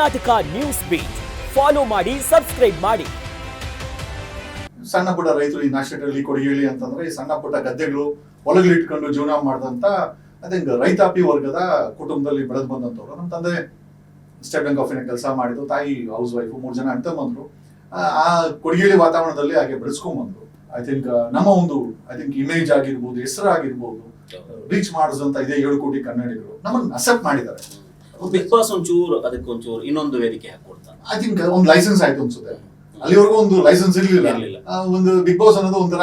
Karnataka news beat follow ಮಾಡಿ, subscribe ಮಾಡಿ. ಸಣ್ಣ ಪುಟ್ಟ ರೈತರು ಈ ನಾಶದಲ್ಲಿ ಕೊಡಗೇಳಿ ಅಂತಂದ್ರೆ ಈ ಸಣ್ಣ ಪುಟ್ಟ ಗದ್ದೆಗಳು ಹೊಲಗಳಿಟ್ಕೊಂಡು ಜೀವನ ಮಾಡಿದಂತ ಐ ಥಿಂಕ್ ರೈತಾಪಿ ವರ್ಗದ ಕುಟುಂಬದಲ್ಲಿ ಬೆಳೆದು ಬಂದಂತವ್ರು. ನಮ್ಮ ತಂದೆ ಸ್ಟೇಟ್ ಬ್ಯಾಂಕ್ ಆಫ್ ಇಂಡಿಯಾ ಕೆಲಸ ಮಾಡಿದ್ರು, ತಾಯಿ ಹೌಸ್ ವೈಫ್, 3 ಜನ ಅಣ್ಣ ತಮ್ಮಂದ್ರು. ಆ ಕೊಡಗೇಳಿ ವಾತಾವರಣದಲ್ಲಿ ಹಾಗೆ ಬೆಳೆಸ್ಕೊಂಡ್ಬಂದ್ರು. ಐ ಥಿಂಕ್ ನಮ್ಮ ಒಂದು ಇಮೇಜ್ ಆಗಿರ್ಬೋದು, ಹೆಸರು ಆಗಿರ್ಬೋದು, ರೀಚ್ ಮಾಡಿದಂತ ಇದೇ 7 ಕೋಟಿ ಕನ್ನಡಿಗರು ನಮ್ಮನ್ನು ಅಕ್ಸೆಪ್ಟ್ ಮಾಡಿದ್ದಾರೆ. ಬಿಗ್ ಬಾಸ್ ಒಂಚೂರು ಅದಕ್ಕೊಂಚೂರು ಇನ್ನೊಂದು ವೇದಿಕೆ ಹಾಕೊಡ್ತಾನೆ. ಐ ಥಿಂಕ್ ಒಂದು ಲೈಸೆನ್ಸ್ ಆಯ್ತು ಅನ್ಸುತ್ತೆ. ಅಲ್ಲಿವರೆಗೂ ಒಂದು ಲೈಸೆನ್ಸ್ ಇರ್ಲಿಲ್ಲ. ಒಂದು ಬಿಗ್ ಬಾಸ್ ಅನ್ನೋದು ಒಂಥರ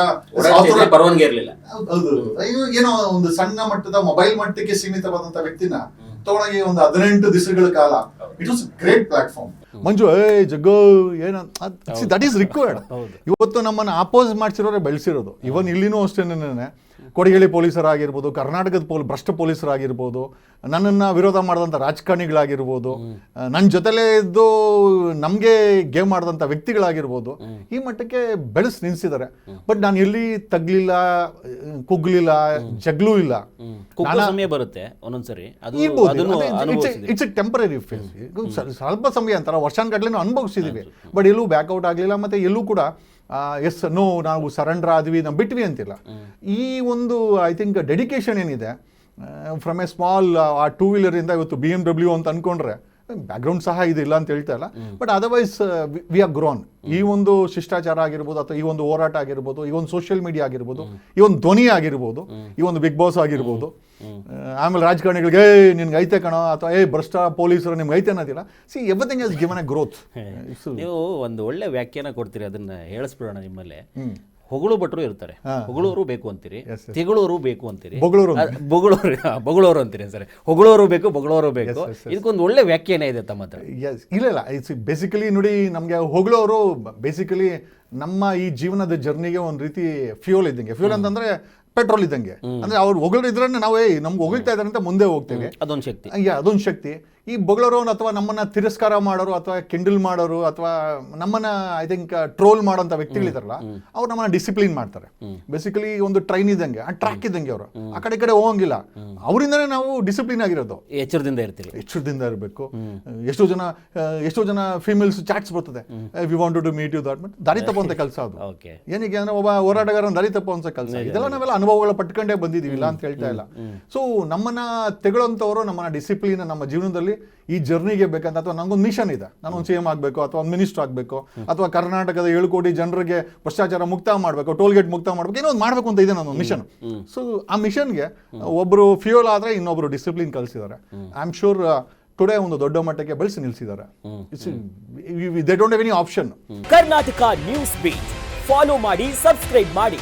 ಪರವಾನಗಿ ಇರಲಿಲ್ಲ. ಹೌದು, ಏನೋ ಒಂದು ಸಣ್ಣ ಮಟ್ಟದ ಮೊಬೈಲ್ ಮಟ್ಟಕ್ಕೆ ಸೀಮಿತವಾದಂತ ವ್ಯಕ್ತಿನ ತಗೊಂಡಾಗಿ ಒಂದು 18 ದಿವಸಗಳ ಕಾಲ ಇಟ್ ವಾಸ್ ಗ್ರೇಟ್ ಪ್ಲಾಟ್ಫಾರ್ಮ್. ಮಂಜು ಜಗ್ಗು ಏನು ದಟ್ ಈಸ್ ರಿಕ್ವೈರ್ಡ್. ಇವತ್ತು ನಮ್ಮನ್ನು ಅಪೋಸ್ ಮಾಡ್ಸಿರೋರೆ ಬೆಳೆಸಿರೋದು. ಇವನ್ ಇಲ್ಲಿನೂ ಅಷ್ಟೇನೆ ಕೊಡಗೇಳಿ ಪೊಲೀಸರಾಗಿರ್ಬೋದು, ಕರ್ನಾಟಕದ ಭ್ರಷ್ಟ ಪೊಲೀಸರಾಗಿರ್ಬೋದು, ನನ್ನನ್ನು ವಿರೋಧ ಮಾಡಿದಂಥ ರಾಜಕಾರಣಿಗಳಾಗಿರ್ಬೋದು, ನನ್ನ ಜೊತೆಲೇ ಇದ್ದು ನಮಗೆ ಗೇಮ್ ಮಾಡಿದಂಥ ವ್ಯಕ್ತಿಗಳಾಗಿರ್ಬೋದು, ಈ ಮಟ್ಟಕ್ಕೆ ಬೆಳೆಸಿ ನಿಲ್ಲಿಸಿದ್ದಾರೆ. ಬಟ್ ನಾನು ಎಲ್ಲಿ ತಗ್ಲಿಲ್ಲ, ಕುಗ್ಲಿಲ್ಲ, ಜಗ್ಲೂ ಇಲ್ಲ. ಸಮಯ ಬರುತ್ತೆ ಒಂದೊಂದ್ಸರಿ, ಇಟ್ಸ್ ಎ ಟೆಂಪರರಿ ಫೇಸ್. ಸ್ವಲ್ಪ ಸಮಯ ಅಂತಾರ, ವರ್ಷಾನ್ಗಟ್ಲೆ ಅನುಭವಿಸಿದೀವಿ. ಬಟ್ ಎಲ್ಲೂ ಬ್ಯಾಕ್ಔಟ್ ಆಗಲಿಲ್ಲ. ಮತ್ತು ಎಲ್ಲೂ ಕೂಡ ಎಸ್ ನೋ ನಾವು ಸರೆಂಡರ್ ಆದ್ವಿ, ನಾವು ಬಿಟ್ವಿ ಅಂತಿಲ್ಲ. ಈ ಒಂದು ಐ ಥಿಂಕ್ ಡೆಡಿಕೇಶನ್ ಏನಿದೆ ಫ್ರಮ್ ಎ ಸ್ಮಾಲ್ ಆ 2 ವೀಲರಿಂದ ಇವತ್ತು BMW ಅಂತ ಅಂದ್ಕೊಂಡ್ರೆ ಬ್ಯಾಕ್ಗ್ರೌಂಡ್ ಸಹ ಇದಿಲ್ಲ ಅಂತ ಹೇಳ್ತಾ ಇಲ್ಲ. But otherwise we are grown. ಈ ಒಂದು ಶಿಷ್ಟಾಚಾರ ಆಗಿರ್ಬೋದು, ಅಥವಾ ಈ ಒಂದು ಹೋರಾಟ ಆಗಿರ್ಬೋದು, ಈ ಒಂದು ಸೋಷಿಯಲ್ ಮೀಡಿಯಾ ಆಗಿರ್ಬೋದು, ಈ ಒಂದು ಧ್ವನಿ ಆಗಿರ್ಬೋದು, ಈ ಒಂದು ಬಿಗ್ ಬಾಸ್ ಆಗಿರ್ಬೋದು, ಆಮೇಲೆ ರಾಜಕಾರಣಿಗಳಿಗೆ ನಿನ್ಗೆ ಐತೆ ಕಣೋ, ಅಥವಾ ಭ್ರಷ್ಟ ಪೊಲೀಸರು ನಿಮ್ಗೆ ಐತೆ ಅನ್ನೋದಿಲ್ಲ. C everything is given A growth. ನೀವು ಒಂದು ಒಳ್ಳೆ ವ್ಯಾಖ್ಯಾನ ಕೊಡ್ತೀರಿ, ಅದನ್ನ ಹೇಳಿಸ್ಬಿಡೋಣ ನಿಮ್ಮಲ್ಲೇ. ಹೊಗಳು ಭಟ್ರು ಇರ್ತಾರೆ, ಹೊಗಳೋರು ಬೇಕು ಅಂತೀರಿ, ತೆಗಳೋರು ಬೇಕು ಅಂತೀರಿ, ಬೊಗಳೋರು ಅಂತೀರಿ. ಸರಿ, ಹೊಗಳೋರು ಬೇಕು, ಬೊಗಳೋರು ಬೇಕು. ಇದಕ್ಕೊಂದು ಒಳ್ಳೆ ವ್ಯಾಖ್ಯಾನ ಇದೆ ತಮ್ಮ ಹತ್ರ. ಇಲ್ಲ ಇಟ್ಸ್ ಬೇಸಿಕಲಿ ನೋಡಿ, ನಮಗೆ ಹೊಗಳೋರು ಬೇಸಿಕಲಿ ನಮ್ಮ ಈ ಜೀವನದ ಜರ್ನಿಗೆ ಒಂದು ರೀತಿ ಫ್ಯೂಲ್ ಇದ್ದಂಗೆ. ಫ್ಯೂಲ್ ಅಂತಂದ್ರೆ ಪೆಟ್ರೋಲ್ ಇದ್ದಂಗೆ. ಅಂದ್ರೆ ಅವ್ರು ಹೊಗಳಿದ್ರೆ ನಾವು ನಮ್ಗೆ ಹೊಗಳ್ತಾ ಇದ್ದಾರೆ ಅಂತ ಮುಂದೆ ಹೋಗ್ತೇವೆ. ಅದೊಂದು ಶಕ್ತಿ. ಅದೊಂದು ಶಕ್ತಿ. ಈ ಬೊಗಳೋರು ಅಥವಾ ನಮ್ಮನ್ನ ತಿರಸ್ಕಾರ ಮಾಡೋರು, ಅಥವಾ ಕಿಂಡಲ್ ಮಾಡೋರು, ಅಥವಾ ನಮ್ಮನ್ನ ಐ ಥಿಂಕ್ ಟ್ರೋಲ್ ಮಾಡೋಂಥ ವ್ಯಕ್ತಿಗಳಿದಾರಲ್ಲ, ಅವ್ರು ನಮ್ಮನ್ನ ಡಿಸಿಪ್ಲಿನ್ ಮಾಡ್ತಾರೆ. ಬೇಸಿಕಲಿ ಒಂದು ಟ್ರೈನ್ ಇದ್ದಂಗೆ, ಆ ಟ್ರ್ಯಾಕ್ ಇದ್ದಂಗೆ. ಅವರು ಆ ಕಡೆ ಹೋಗಂಗಿಲ್ಲ. ಅವರಿಂದನೇ ನಾವು ಡಿಸಿಪ್ಲಿನ್ ಆಗಿರೋದು. ಎಚ್ಚರದಿಂದ ಇರ್ತೀವಿ, ಎಚ್ಚರದಿಂದ ಇರಬೇಕು. ಎಷ್ಟೋ ಜನ ಫೀಮೇಲ್ಸ್ ಚಾಟ್ಸ್ ಬರ್ತದೆ, we want to meet you that. But ದಾರಿ ತಪ್ಪುವಂತ ಕೆಲಸ ಅದು. ಏನಕ್ಕೆ ಅಂದ್ರೆ ಒಬ್ಬ ಹೋರಾಟಗಾರನ ದಾರಿ ತಪ್ಪುವಂತ ಕೆಲಸ. ಇದೆಲ್ಲ ನಾವೆಲ್ಲ ಅನುಭವಗಳ ಪಟ್ಕೊಂಡೇ ಬಂದಿದೀವಿ, ಇಲ್ಲ ಅಂತ ಹೇಳ್ತಾ ಇಲ್ಲ. ಸೊ ನಮ್ಮನ್ನ ತೆಗೊಳ್ಳೋಂಥವ್ರು ನಮ್ಮನ್ನ ಡಿಸಿಪ್ಲಿನ್ ನಮ್ಮ ಜೀವನದಲ್ಲಿ ಈ ಜರ್ನಿಗೆ ಬೇಕಂತ, ಅಥವಾ ನಂಗೊಂದು ಮಿಷನ್ ಇದೆ, ನಾನೊಂದು CM ಆಗಬೇಕು, ಅಥವಾ ಒಂದು ಮಿನಿಸ್ಟರ್ ಆಗಬೇಕು, ಅಥವಾ ಕರ್ನಾಟಕದ 7 ಕೋಟಿ ಜನರಿಗೆ ಭ್ರಷ್ಟಾಚಾರ ಮುಕ್ತ ಮಾಡಬೇಕು, ಟೋಲ್ ಗೇಟ್ ಮುಕ್ತ ಮಾಡಬೇಕು, ಏನೋ ಒಂದು ಮಾಡಬೇಕು ಅಂತ ಇದೆ ನನ್ನ ಮಿಷನ್. ಸೊ ಆ ಮಿಷನ್ಗೆ ಒಬ್ಬರು ಫ್ಯೂಯಲ್ ಆದ್ರೆ ಇನ್ನೊಬ್ರು ಡಿಸಿಪ್ಲಿನ್ ಕಲಿಸಿದ್ದಾರೆ. ಐ ಆಮ್ ಶೂರ್ ಟುಡೇ ಒಂದು ದೊಡ್ಡ ಮಟ್ಟಕ್ಕೆ ಬೆಳೆಸಿ ನಿಲ್ಲಿಸಿದ್ದಾರೆ. They don't have any option. Karnataka news beat follow ಮಾಡಿ, ಸಬ್ಸ್ಕ್ರೈಬ್ ಮಾಡಿ.